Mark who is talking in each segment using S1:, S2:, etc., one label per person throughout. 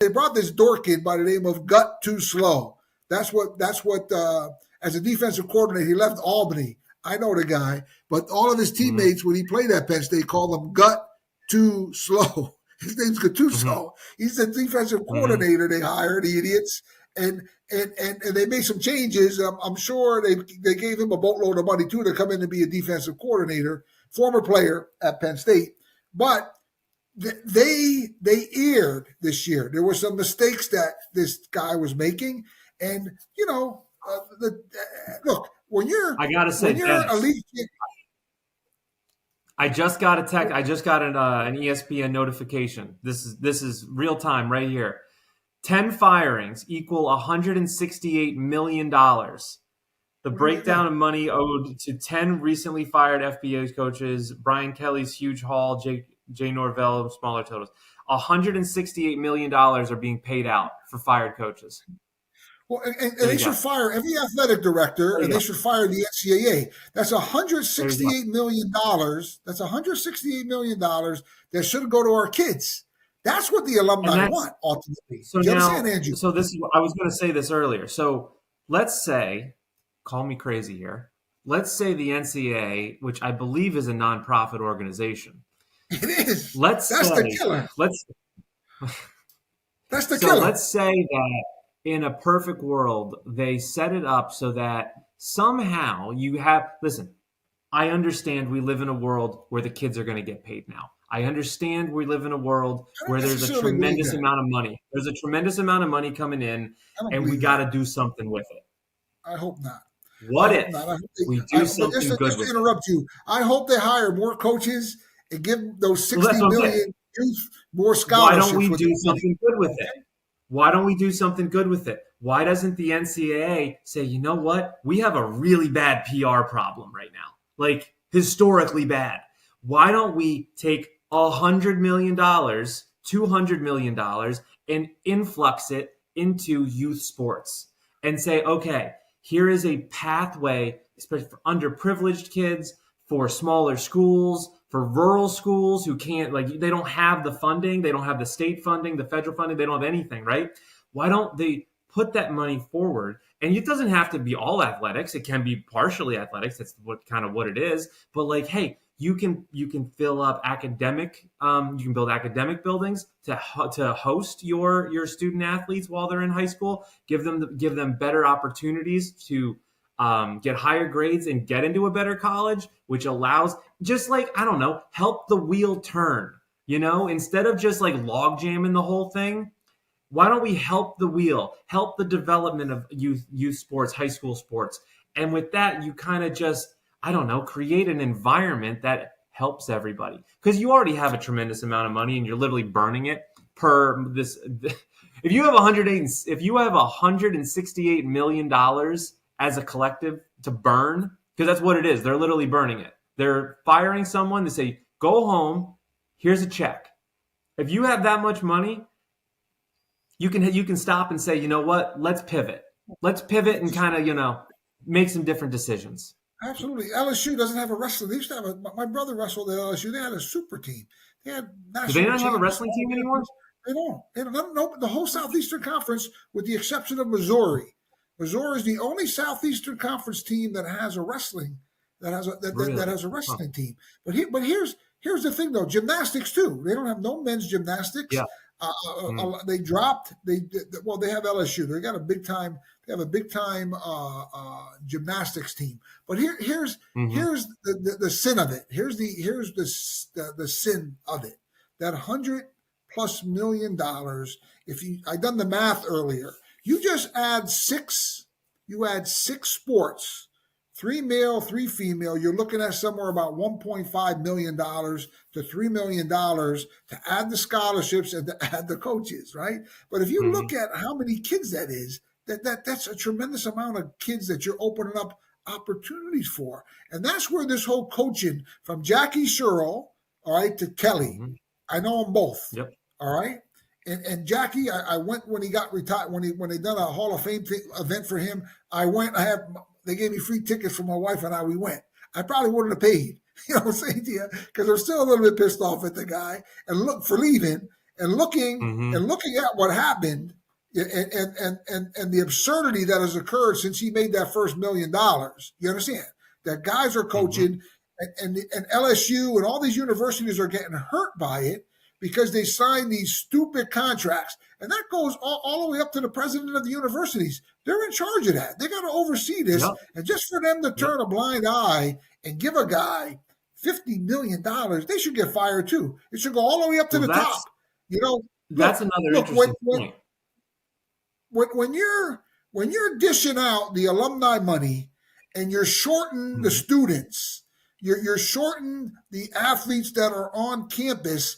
S1: they brought this dork in by the name of Gut Too Slow. That's what as a defensive coordinator, he left Albany. I know the guy, but all of his teammates, when he played at Penn State, called him Gut Too Slow. His name's Gattuso. He's the defensive coordinator they hired, the idiots. And they made some changes. I'm sure they gave him a boatload of money, too, to come in and be a defensive coordinator, former player at Penn State. But they erred this year. There were some mistakes that this guy was making. And, look, when you're elite,
S2: I just got a text. I just got an ESPN notification. This is real time right here. 10 firings equal $168 million. The breakdown of money owed to 10 recently fired FBA coaches, Brian Kelly's huge haul, Jay Norvell, smaller totals. $168 million are being paid out for fired coaches.
S1: Well, and they should fire every athletic director, and they should fire the NCAA. That's $168 million. That's $168 million that should go to our kids. That's what the alumni want, ultimately.
S2: So now, Andrew? So this is, I was going to say this earlier. So let's say, call me crazy here, let's say the NCAA, which I believe is a nonprofit organization.
S1: It is.
S2: That's the killer.
S1: That's the killer.
S2: So let's say that in a perfect world, they set it up so that somehow you have – listen, I understand we live in a world where the kids are going to get paid now. I understand we live in a world where there's a tremendous amount of money. There's a tremendous amount of money coming in, and we got to do something with it.
S1: I hope not.
S2: What if we do something good with it?
S1: Just to interrupt you, I hope they hire more coaches and give those 60 million youth more scholarships.
S2: Why don't we do something good with it? Why don't we do something good with it? Why doesn't the NCAA say, you know what? We have a really bad PR problem right now, like historically bad. Why don't we take $100 million, $200 million and influx it into youth sports and say, okay, here is a pathway, especially for underprivileged kids, for smaller schools, for rural schools who can't, they don't have the funding, they don't have the state funding, the federal funding, they don't have anything, right? Why don't they put that money forward? And it doesn't have to be all athletics. It can be partially athletics. That's what it is. But hey, you can fill up academic. You can build academic buildings to host your student athletes while they're in high school. Give them better opportunities to get higher grades and get into a better college, which allows help the wheel turn. Instead of just log jamming the whole thing. Why don't we help the wheel, help the development of youth sports, high school sports? And with that, you kind of just, create an environment that helps everybody. Because you already have a tremendous amount of money and you're literally burning it per this. If you have $168 million as a collective to burn, because that's what it is. They're literally burning it. They're firing someone. They say, go home. Here's a check. If you have that much money, you can stop and say, you know what? Let's pivot. Let's pivot and kind of, make some different decisions.
S1: Absolutely. LSU doesn't have a wrestling. They used to have my brother wrestled at LSU. They had a super team. They had national.
S2: Do they not have a wrestling team anymore?
S1: They don't. No, the whole Southeastern Conference, with the exception of Missouri. Missouri is the only Southeastern Conference team that has a wrestling that has a wrestling team. But here's the thing though. Gymnastics too. They don't have no men's gymnastics. Yeah. They dropped. They have LSU. They got a big time. They have a big time gymnastics team. But here's the sin of it. Here's the sin of it. That $100+ million. I done the math earlier. You just add six. You add 6 sports. 3 male, 3 female, you're looking at somewhere about $1.5 million to $3 million to add the scholarships and to add the coaches, right? But if you look at how many kids that is, that's a tremendous amount of kids that you're opening up opportunities for. And that's where this whole coaching from Jackie Sherrill, all right, to Kelly, I know them both,
S2: yep.
S1: All right? And Jackie, I went when he got retired, when they done a Hall of Fame event for him, they gave me free tickets for my wife and I. We went. I probably wouldn't have paid, you know what I'm saying to you, because I'm still a little bit pissed off at the guy and look for leaving. and looking
S2: Mm-hmm.
S1: at what happened and the absurdity that has occurred since he made that first $1 million. You understand that guys are coaching, and LSU and all these universities are getting hurt by it because they signed these stupid contracts, and that goes all the way up to the president of the universities. They're in charge of that. They got to oversee this, and just for them to turn a blind eye and give a guy $50 million, they should get fired too. It should go all the way up to the top. You know,
S2: that's another interesting point.
S1: When you're dishing out the alumni money and you're shorting the students, you're shorting the athletes that are on campus,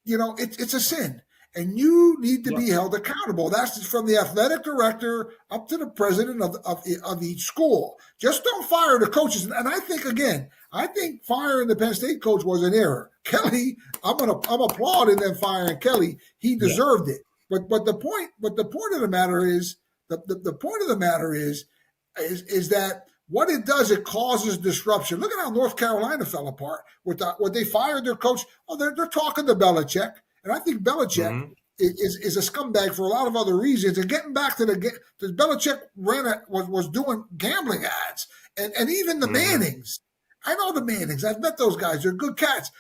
S1: you know, it's a sin. And you need to be held accountable. That's from the athletic director up to the president of each school. Just don't fire the coaches. And I think firing the Penn State coach was an error. Kelly, I'm applauding them firing Kelly. He deserved it. But the point of the matter is that what it does, it causes disruption. Look at how North Carolina fell apart with when they fired their coach. Oh, they're talking to Belichick. And I think Belichick is a scumbag for a lot of other reasons. And getting back to Belichick was doing gambling ads, and even the Mannings. I know the Mannings. I've met those guys. They're good cats.